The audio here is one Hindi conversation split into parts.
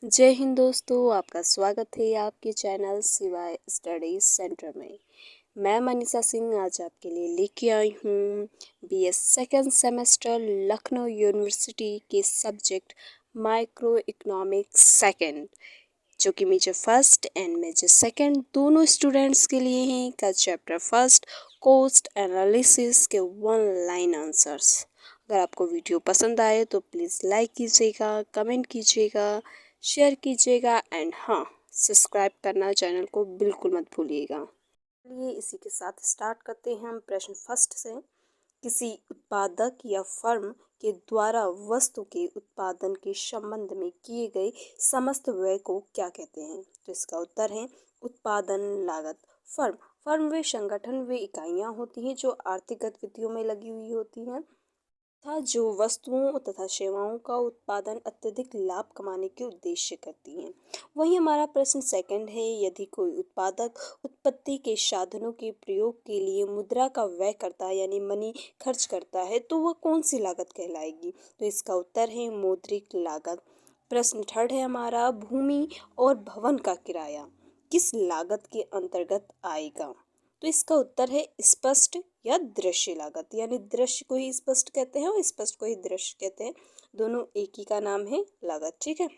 जय हिंद दोस्तों, आपका स्वागत है आपके चैनल सिवाय स्टडीज सेंटर में। मैं मनीषा सिंह आज आपके लिए लेके आई हूँ BS second semester Lucknow university के सब्जेक्ट माइक्रो इकोनॉमिक्स सेकेंड, जो कि major first and major second दोनों स्टूडेंट्स के लिए हैं। का चैप्टर फर्स्ट कॉस्ट एनालिसिस के 1 लाइन आंसर्स। अगर आपको वीडियो पसंद आए तो प्लीज़ लाइक कीजिएगा, कमेंट कीजिएगा, शेयर कीजिएगा एंड हाँ, सब्सक्राइब करना चैनल को बिल्कुल मत भूलिएगा। चलिए इसी के साथ स्टार्ट करते हैं हम प्रश्न फर्स्ट से। किसी उत्पादक या फर्म के द्वारा वस्तु के उत्पादन के संबंध में किए गए समस्त व्यय को क्या कहते हैं? तो इसका उत्तर है उत्पादन लागत। फर्म वे संगठन वे इकाइयाँ होती हैं जो आर्थिक गतिविधियों में लगी हुई होती हैं तथा जो वस्तुओं तथा सेवाओं का उत्पादन अत्यधिक लाभ कमाने के उद्देश्य करती हैं। वहीं हमारा प्रश्न सेकंड है, यदि कोई उत्पादक उत्पत्ति के साधनों के प्रयोग के लिए मुद्रा का व्यय करता है यानी मनी खर्च करता है तो वह कौन सी लागत कहलाएगी? तो इसका उत्तर है मौद्रिक लागत। प्रश्न थर्ड है हमारा, भूमि और भवन का किराया किस लागत के अंतर्गत आएगा? तो इसका उत्तर है स्पष्ट या दृश्य लागत, यानी दृश्य को ही स्पष्ट कहते हैं और स्पष्ट को ही दृश्य कहते हैं। दोनों एक ही का नाम है लागत, ठीक है।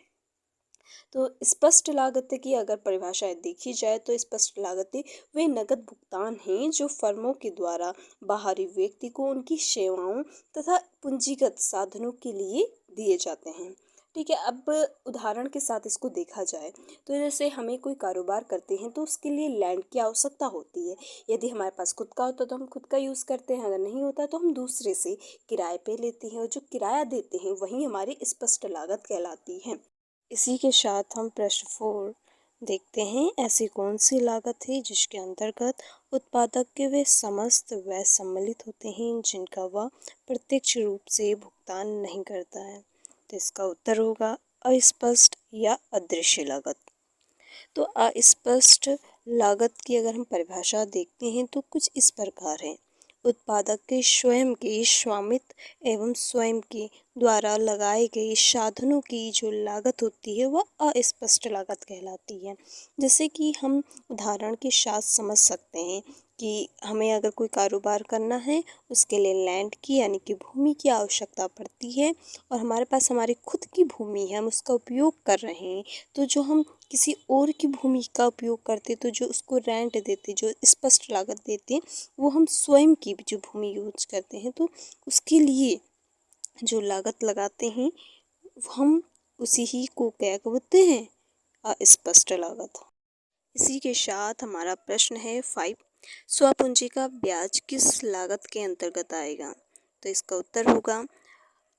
तो स्पष्ट लागत की अगर परिभाषा देखी जाए तो स्पष्ट लागत वे नगद भुगतान हैं जो फर्मों के द्वारा बाहरी व्यक्ति को उनकी सेवाओं तथा पूंजीगत साधनों के लिए दिए जाते हैं, ठीक है। अब उदाहरण के साथ इसको देखा जाए तो जैसे हमें कोई कारोबार करते हैं तो उसके लिए लैंड की आवश्यकता होती है। यदि हमारे पास खुद का होता तो हम खुद का यूज़ करते हैं, अगर नहीं होता तो हम दूसरे से किराए पे लेते हैं और जो किराया देते हैं वही हमारी स्पष्ट लागत कहलाती है। इसी के साथ हम प्रश्न 4 देखते हैं, ऐसी कौन सी लागत है जिसके अंतर्गत उत्पादक के वे समस्त व्यय सम्मिलित होते हैं जिनका वह प्रत्यक्ष रूप से भुगतान नहीं करता है? तो इसका उत्तर होगा अस्पष्ट या अदृश्य लागत। तो अस्पष्ट लागत की अगर हम परिभाषा देखते हैं तो कुछ इस प्रकार है, उत्पादक के स्वयं के स्वामित्व एवं स्वयं के द्वारा लगाए गए साधनों की जो लागत होती है वह अस्पष्ट लागत कहलाती है। जैसे कि हम उदाहरण के साथ समझ सकते हैं कि हमें अगर कोई कारोबार करना है उसके लिए लैंड की यानी कि भूमि की आवश्यकता पड़ती है और हमारे पास हमारी खुद की भूमि है, हम उसका उपयोग कर रहे हैं। तो जो हम किसी और की भूमि का उपयोग करते तो जो उसको रेंट देते, जो स्पष्ट लागत देते, वो हम स्वयं की जो भूमि यूज करते हैं तो उसके लिए जो लागत लगाते हैं हम उसी ही को क्या बोलते हैं? अस्पष्ट लागत। इसी के साथ हमारा प्रश्न है 5, स्वपूंजी का ब्याज किस लागत के अंतर्गत आएगा? तो इसका उत्तर होगा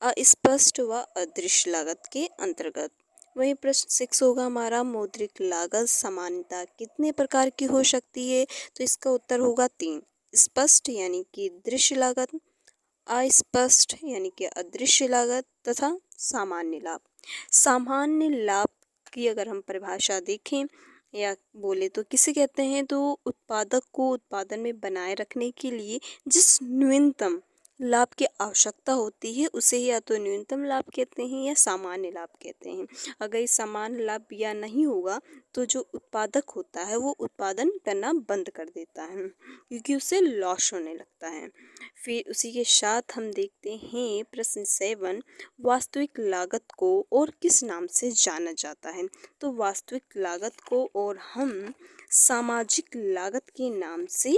अस्पष्ट व अदृश्य लागत के अंतर्गत। वही प्रश्न 6 होगा हमारा, मौद्रिक लागत सामान्यतः कितने प्रकार की हो सकती है? तो इसका उत्तर होगा 3, स्पष्ट यानी कि दृश्य लागत, अस्पष्ट यानी कि अदृश्य लागत तथा सामान्य लाभ। सामान्य लाभ की अगर हम परिभाषा देखें या बोले तो किसे कहते हैं? तो उत्पादक को उत्पादन में बनाए रखने के लिए जिस न्यूनतम लाभ की आवश्यकता होती है उसे या तो न्यूनतम लाभ कहते हैं या सामान्य लाभ कहते हैं। अगर ये सामान्य लाभ या नहीं होगा तो जो उत्पादक होता है वो उत्पादन करना बंद कर देता है क्योंकि उसे लॉस होने लगता है। फिर उसी के साथ हम देखते हैं प्रश्न 7, वास्तविक लागत को और किस नाम से जाना जाता है? तो वास्तविक लागत को और हम सामाजिक लागत के नाम से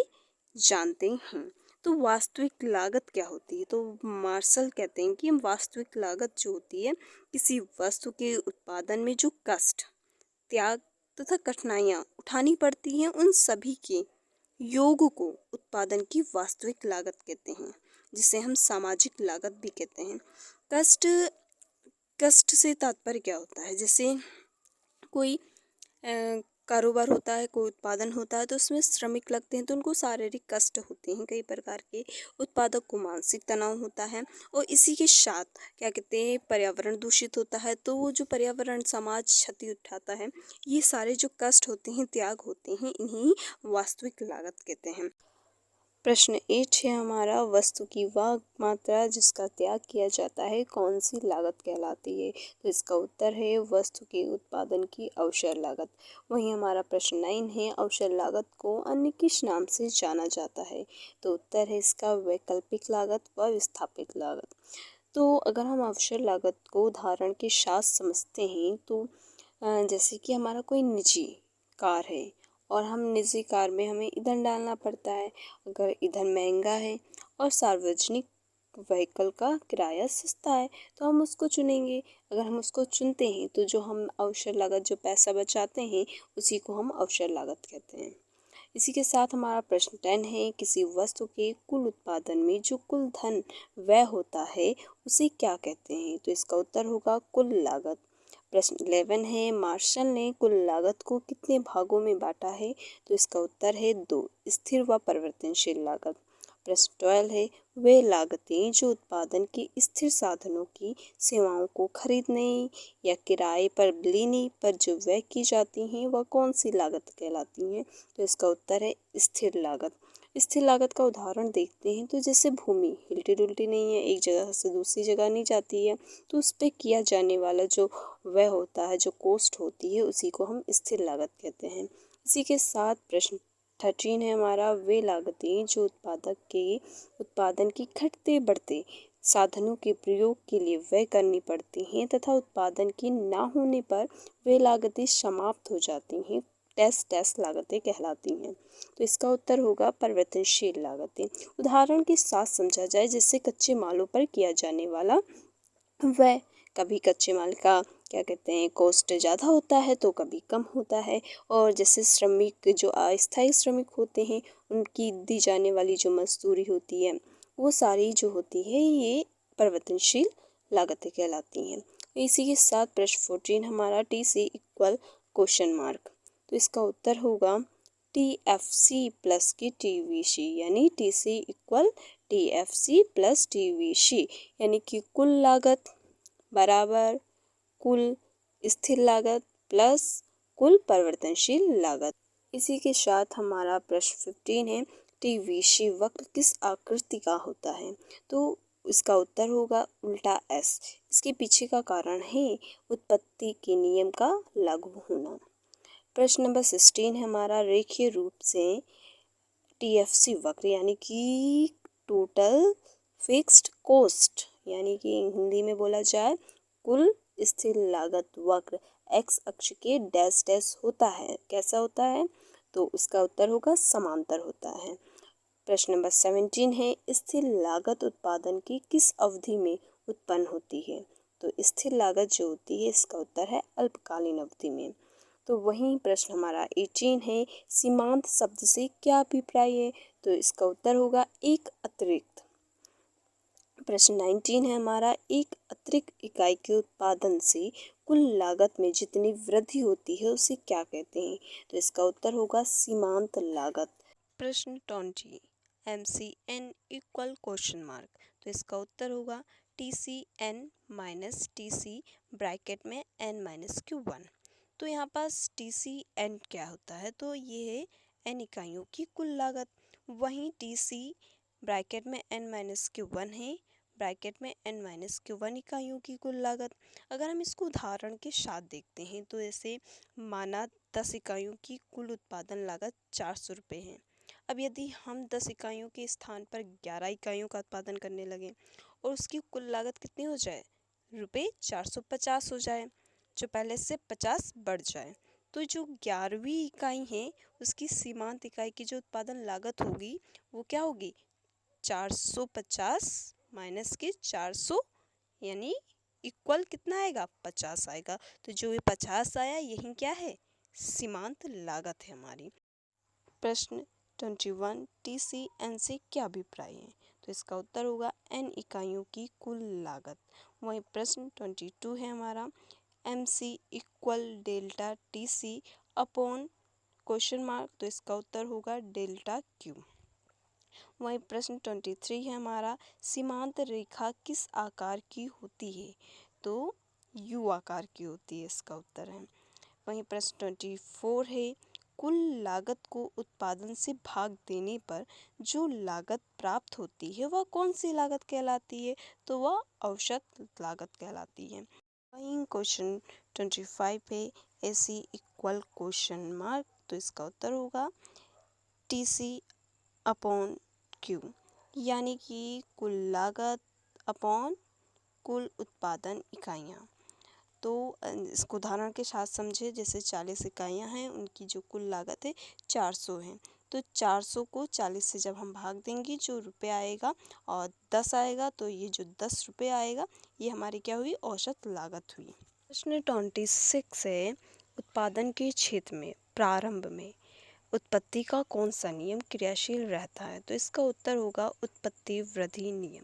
जानते हैं। तो वास्तविक लागत क्या होती है? तो मार्शल कहते हैं कि वास्तविक लागत जो होती है किसी वस्तु के उत्पादन में जो कष्ट, त्याग तथा कठिनाइयाँ उठानी पड़ती हैं उन सभी के योग को उत्पादन की वास्तविक लागत कहते हैं, जिसे हम सामाजिक लागत भी कहते हैं। कष्ट से तात्पर्य क्या होता है? जैसे कोई कारोबार होता है, कोई उत्पादन होता है तो उसमें श्रमिक लगते हैं तो उनको शारीरिक कष्ट होते हैं कई प्रकार के, उत्पादक को मानसिक तनाव होता है और इसी के साथ क्या कहते हैं, पर्यावरण दूषित होता है तो वो जो पर्यावरण समाज क्षति उठाता है, ये सारे जो कष्ट होते हैं, त्याग होते हैं, इन्हीं वास्तविक लागत कहते हैं। प्रश्न 8 है हमारा, वस्तु की वह मात्रा जिसका त्याग किया जाता है कौन सी लागत कहलाती है? तो इसका उत्तर है वस्तु के उत्पादन की अवसर लागत। वहीं हमारा प्रश्न 9 है, अवसर लागत को अन्य किस नाम से जाना जाता है? तो उत्तर है इसका वैकल्पिक लागत व विस्थापित लागत। तो अगर हम अवसर लागत को उदाहरण के साथ समझते हैं तो जैसे कि हमारा कोई निजी कार है और हम निजी कार में हमें ईंधन डालना पड़ता है। अगर ईंधन महंगा है और सार्वजनिक व्हीकल का किराया सस्ता है तो हम उसको चुनेंगे। अगर हम उसको चुनते हैं तो जो हम अवसर लागत जो पैसा बचाते हैं उसी को हम अवसर लागत कहते हैं। इसी के साथ हमारा प्रश्न 10 है, किसी वस्तु के कुल उत्पादन में जो कुल धन व्यय होता है उसे क्या कहते हैं? तो इसका उत्तर होगा कुल लागत। प्रश्न 11 है, मार्शल ने कुल लागत को कितने भागों में बांटा है? तो इसका उत्तर है 2, स्थिर व परिवर्तनशील लागत। प्रश्न 12 है, वे लागतें जो उत्पादन के स्थिर साधनों की सेवाओं को खरीदने या किराए पर लेने पर जो व्यय की जाती हैं वह कौन सी लागत कहलाती हैं? तो इसका उत्तर है स्थिर लागत। स्थिर लागत का उदाहरण देखते हैं तो जैसे भूमि हिलती डुलती नहीं है, एक जगह से दूसरी जगह नहीं जाती है, तो उस पर किया जाने वाला जो व्यय होता है, जो कॉस्ट होती है, उसी को हम स्थिर लागत कहते हैं। इसी के साथ प्रश्न 13 है हमारा, वे लागतें जो उत्पादक के उत्पादन की घटते बढ़ते साधनों के प्रयोग के लिए व्यय करनी पड़ती हैं तथा उत्पादन की ना होने पर वे लागतें समाप्त हो जाती हैं, टैस लागतें कहलाती हैं। तो इसका उत्तर होगा परिवर्तनशील लागतें। उदाहरण के साथ समझा जाए, जिससे कच्चे मालों पर किया जाने वाला व्यय, कभी कच्चे माल का क्या कहते हैं कॉस्ट ज़्यादा होता है तो कभी कम होता है। और जैसे श्रमिक जो अस्थायी श्रमिक होते हैं उनकी दी जाने वाली जो मजदूरी होती है वो सारी जो होती है ये परिवर्तनशील लागतें कहलाती हैं। इसी के साथ प्रश्न 14 हमारा, T C equal question mark. तो इसका उत्तर होगा टी एफ सी प्लस की टी वी सी, यानी T C equal T F C plus T V C, यानी कि कुल लागत बराबर कुल स्थिर लागत प्लस कुल परिवर्तनशील लागत। इसी के साथ हमारा प्रश्न 15 है, टीवीसी वक्र किस आकृति का होता है? तो इसका उत्तर होगा उल्टा एस। इसके पीछे का कारण है उत्पत्ति के नियम का लागू होना। प्रश्न नंबर 16 है हमारा, रेखीय रूप से टीएफसी वक्र यानी कि टोटल फिक्स्ड कॉस्ट, यानी कि हिंदी में बोला जाए कुल स्थिर लागत वक्र एक्स अक्ष के डैश डैश होता है। कैसा होता है? तो उसका उत्तर होगा समांतर होता है। प्रश्न नंबर 17 है, स्थिर लागत उत्पादन की किस अवधि में उत्पन्न होती है? तो स्थिर लागत जो होती है इसका उत्तर है अल्पकालीन अवधि में। तो वहीं प्रश्न हमारा 18 है, सीमांत शब्द से क्या अभिप्राय है? तो इसका उत्तर होगा एक अतिरिक्त। प्रश्न 19 है हमारा, एक अतिरिक्त इकाई के उत्पादन से कुल लागत में जितनी वृद्धि होती है उसे क्या कहते हैं? तो इसका उत्तर होगा सीमांत लागत। प्रश्न 20, MCN इक्वल क्वेश्चन मार्क। तो इसका उत्तर होगा TCN माइनस TC ब्रैकेट में N माइनस Q1। तो यहाँ पास TCN क्या होता है? तो ये है N इकाइयों की कुल लागत। वहीं TC ब्रैकेट में N माइनस Q1 है, ब्रैकेट में N माइनस Q1 इकाइयों की कुल लागत। अगर हम इसको उदाहरण के साथ देखते हैं तो ऐसे माना 10 इकाइयों की कुल उत्पादन लागत 400 रुपये है। अब यदि हम 10 इकाइयों के स्थान पर 11 इकाइयों का उत्पादन करने लगे और उसकी कुल लागत कितनी हो जाए? रुपये 450 हो जाए, जो पहले से 50 बढ़ जाए। तो जो 11वीं इकाई है उसकी सीमांत इकाई की जो उत्पादन लागत होगी वो क्या होगी? 450 माइनस के 400, यानी इक्वल कितना आएगा? 50 आएगा। तो जो ये 50 आया यही क्या है? सीमांत लागत है हमारी। प्रश्न 21, TCN से क्या अभिप्राय है? तो इसका उत्तर होगा N इकाइयों की कुल लागत। वहीं प्रश्न 22 है हमारा, MC equal delta TC upon question mark. तो इसका उत्तर होगा डेल्टा Q। वहीं प्रश्न 23 है हमारा, सीमांत रेखा किस आकार की होती है? तो U आकार की होती है, इसका उत्तर है। वहीं प्रश्न 24 है, कुल लागत को उत्पादन से भाग देने पर जो लागत प्राप्त होती है वह कौन सी लागत कहलाती है? तो वह औसत लागत कहलाती है। वहीं क्वेश्चन 25 है AC इक्वल क्वेश्चन मार्क, तो इसका उत्तर होगा TC अपॉन Q, यानी कि कुल लागत अपॉन कुल उत्पादन इकाइयाँ। तो इसको उदाहरण के साथ समझे, जैसे 40 इकाइयाँ हैं, उनकी जो कुल लागत है 400 है। तो 400 को 40 से जब हम भाग देंगे जो रुपये आएगा और 10 आएगा, तो ये जो 10 रुपये आएगा ये हमारी क्या हुई? औसत लागत हुई। प्रश्न 26 है उत्पादन के क्षेत्र में प्रारंभ में उत्पत्ति का कौन सा नियम क्रियाशील रहता है? तो इसका उत्तर होगा उत्पत्ति वृद्धि नियम।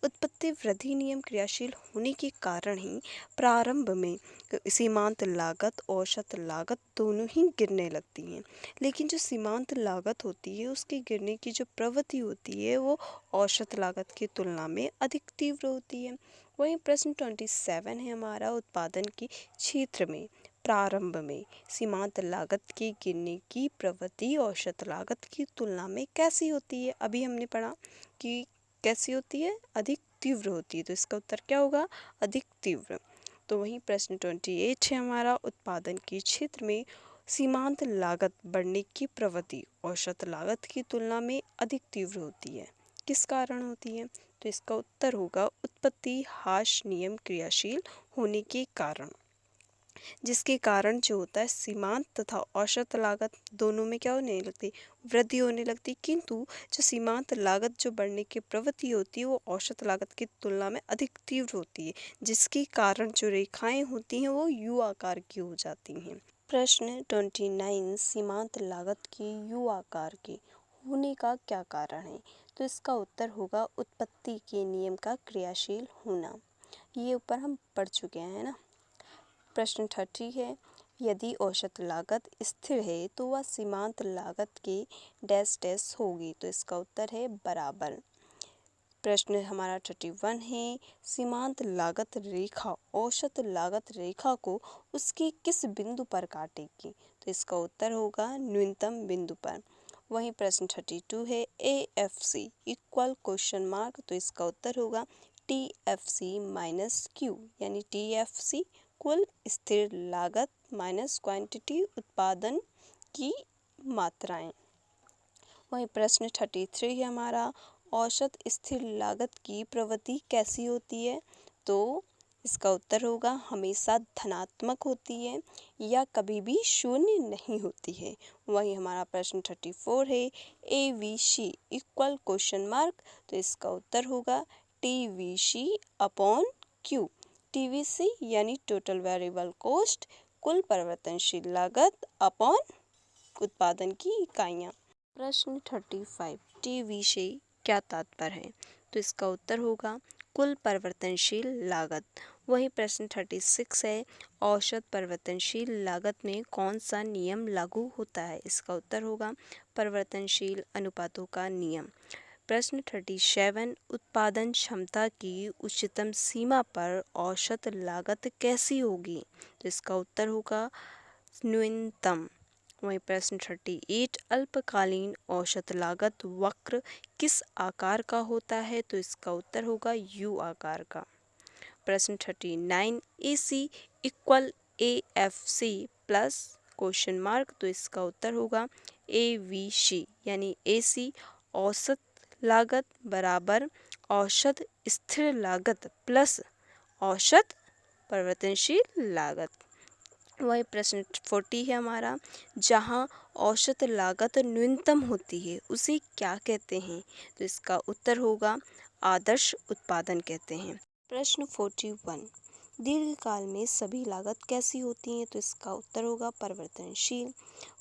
उत्पत्ति वृद्धि नियम क्रियाशील होने के कारण ही प्रारंभ में सीमांत लागत औसत लागत दोनों ही गिरने लगती हैं। लेकिन जो सीमांत लागत होती है उसके गिरने की जो प्रवृत्ति होती है वो औसत लागत की तुलना में अधिक तीव्र होती है। वहीं प्रश्न 27 है हमारा उत्पादन के क्षेत्र में प्रारंभ में सीमांत लागत के गिरने की प्रवृत्ति औसत लागत की तुलना में कैसी होती है? अभी हमने पढ़ा कि कैसी होती है? अधिक तीव्र होती है। तो इसका उत्तर क्या होगा? अधिक तीव्र। तो वहीं प्रश्न 28 है हमारा उत्पादन के क्षेत्र में सीमांत लागत बढ़ने की प्रवृत्ति औसत लागत की तुलना में अधिक तीव्र होती है। किस कारण होती है? तो इसका उत्तर होगा उत्पत्ति ह्रास नियम क्रियाशील होने के कारण, जिसके कारण जो होता है सीमांत तथा औसत लागत दोनों में क्या होने लगती? वृद्धि होने लगती। किंतु जो सीमांत लागत जो बढ़ने की प्रवृत्ति होती है वो औसत लागत की तुलना में अधिक तीव्र होती है, जिसके कारण जो रेखाएं होती हैं वो यू आकार की हो जाती हैं। प्रश्न 29 सीमांत लागत के यू आकार के होने का क्या कारण है? तो इसका उत्तर होगा उत्पत्ति के नियम का क्रियाशील होना। ये ऊपर हम पढ़ चुके हैं ना। प्रश्न 30 है यदि औसत लागत स्थिर है तो वह सीमांत लागत के डैश डैश होगी। तो इसका उत्तर है बराबर। प्रश्न हमारा 31 है सीमांत लागत रेखा औसत लागत रेखा को उसके किस बिंदु पर काटेगी? तो इसका उत्तर होगा न्यूनतम बिंदु पर। वहीं प्रश्न 32 है AFC इक्वल क्वेश्चन मार्क, तो इसका उत्तर होगा TFC माइनस Q, यानी TFC कुल स्थिर लागत माइनस क्वांटिटी उत्पादन की मात्राएं। वहीं प्रश्न 33 है हमारा औसत स्थिर लागत की प्रवृत्ति कैसी होती है? तो इसका उत्तर होगा हमेशा धनात्मक होती है या कभी भी शून्य नहीं होती है। वहीं हमारा प्रश्न 34 है AVC इक्वल क्वेश्चन मार्क, तो इसका उत्तर होगा TVC अपॉन Q। TVC यानी टोटल वेरिएबल कॉस्ट कुल परिवर्तनशील लागत अपॉन उत्पादन की इकाइयाँ। प्रश्न 35 TVC से क्या तात्पर्य है? तो इसका उत्तर होगा कुल परिवर्तनशील लागत। वही प्रश्न 36 है औसत परिवर्तनशील लागत में कौन सा नियम लागू होता है? इसका उत्तर होगा परिवर्तनशील अनुपातों का नियम। प्रश्न 37 उत्पादन क्षमता की उच्चतम सीमा पर औसत लागत कैसी होगी? तो इसका उत्तर होगा न्यूनतम। वहीं प्रश्न 38 अल्पकालीन औसत लागत वक्र किस आकार का होता है? तो इसका उत्तर होगा यू आकार का। प्रश्न 39 AC equal AFC plus question mark, तो इसका उत्तर होगा AVC, यानी AC औसत लागत बराबर औसत स्थिर लागत प्लस औसत परिवर्तनशील लागत। वही प्रश्न 40 है हमारा जहां औसत लागत न्यूनतम होती है उसे क्या कहते हैं? तो इसका उत्तर होगा आदर्श उत्पादन कहते हैं। प्रश्न 41 दीर्घकाल में सभी लागत कैसी होती हैं? तो इसका उत्तर होगा परिवर्तनशील।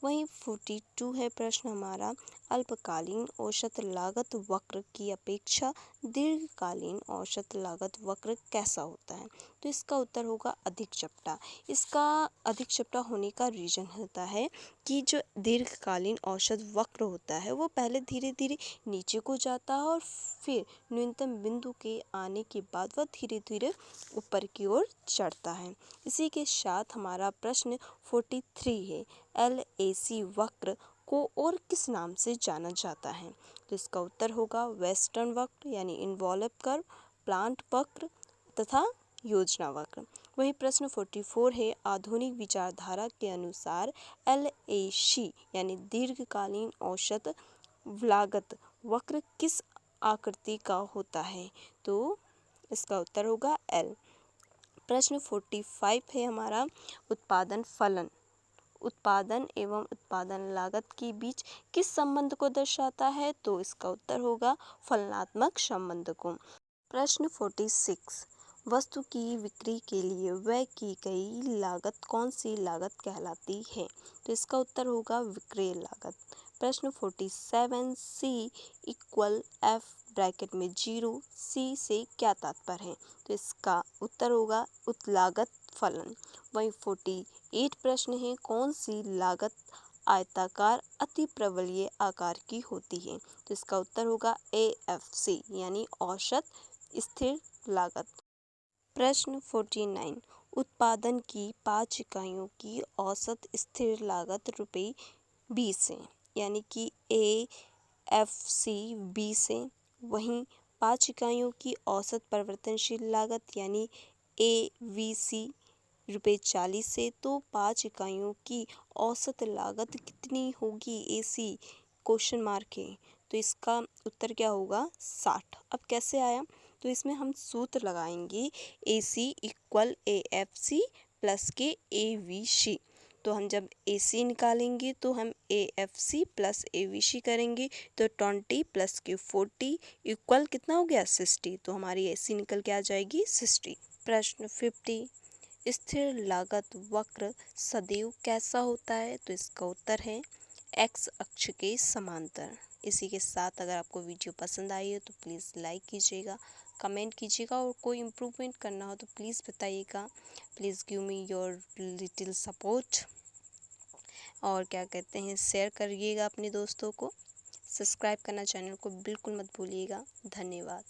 वहीं 42 है प्रश्न हमारा अल्पकालीन औसत लागत वक्र की अपेक्षा दीर्घकालीन औसत लागत वक्र कैसा होता है? तो इसका उत्तर होगा अधिक चपटा। इसका अधिक चपटा होने का रीज़न होता है कि जो दीर्घकालीन औसत वक्र होता है वो पहले धीरे धीरे नीचे को जाता है और फिर न्यूनतम बिंदु के आने के बाद वह धीरे धीरे ऊपर की ओर चढ़ता है। इसी के साथ हमारा प्रश्न 43 है, LAC वक्र को और किस नाम से जाना जाता है? तो इसका उत्तर होगा वेस्टर्न वक्र यानी इन्वॉल्व कर्व, प्लांट वक्र तथा योजना वक्र। वही प्रश्न 44 है, आधुनिक विचारधारा के अनुसार LAC यानी दीर्घकालीन औसत लागत वक्र किस आकृति का होता है? तो इसका उत्तर होगा L। प्रश्न 45 है हमारा, उत्पादन फलन उत्पादन एवं उत्पादन लागत के बीच किस संबंध को दर्शाता है? तो इसका उत्तर होगा फलनात्मक संबंध को। प्रश्न 46, वस्तु की बिक्री के लिए व्यय की गई लागत कौन सी लागत कहलाती है? तो इसका उत्तर होगा विक्रय लागत। प्रश्न 47, C इक्वल F ब्रैकेट में 0, C से क्या तात्पर्य है? तो इसका उत्तर होगा उत्लागत फलन। वहीं 48 प्रश्न है, कौन सी लागत आयताकार अति प्रबलीय आकार की होती है? तो इसका उत्तर होगा AFC यानी औसत स्थिर लागत। प्रश्न 49, उत्पादन की 5 इकाइयों की औसत स्थिर लागत रुपये 20 है यानी कि AFC 20 है। वहीं 5 इकाइयों की औसत परिवर्तनशील लागत यानी AVC रुपये 40 से। तो 5 इकाइयों की औसत लागत कितनी होगी AC क्वेश्चन मार्क है, तो इसका उत्तर क्या होगा 60। अब कैसे आया? तो इसमें हम सूत्र लगाएंगे AC इक्वल AFC प्लस के AVC। तो हम जब AC निकालेंगे तो हम AFC प्लस AVC करेंगे तो 20 प्लस के 40 इक्वल कितना हो गया 60। तो हमारी AC निकल के आ जाएगी 60। प्रश्न 50, स्थिर लागत वक्र सदैव कैसा होता है? तो इसका उत्तर है X अक्ष के समांतर। इसी के साथ अगर आपको वीडियो पसंद आई है तो प्लीज़ लाइक कीजिएगा, कमेंट कीजिएगा और कोई इम्प्रूवमेंट करना हो तो प्लीज़ बताइएगा। Please give me your little support और क्या कहते हैं शेयर करिएगा अपने दोस्तों को। सब्सक्राइब करना चैनल को बिल्कुल मत भूलिएगा। धन्यवाद।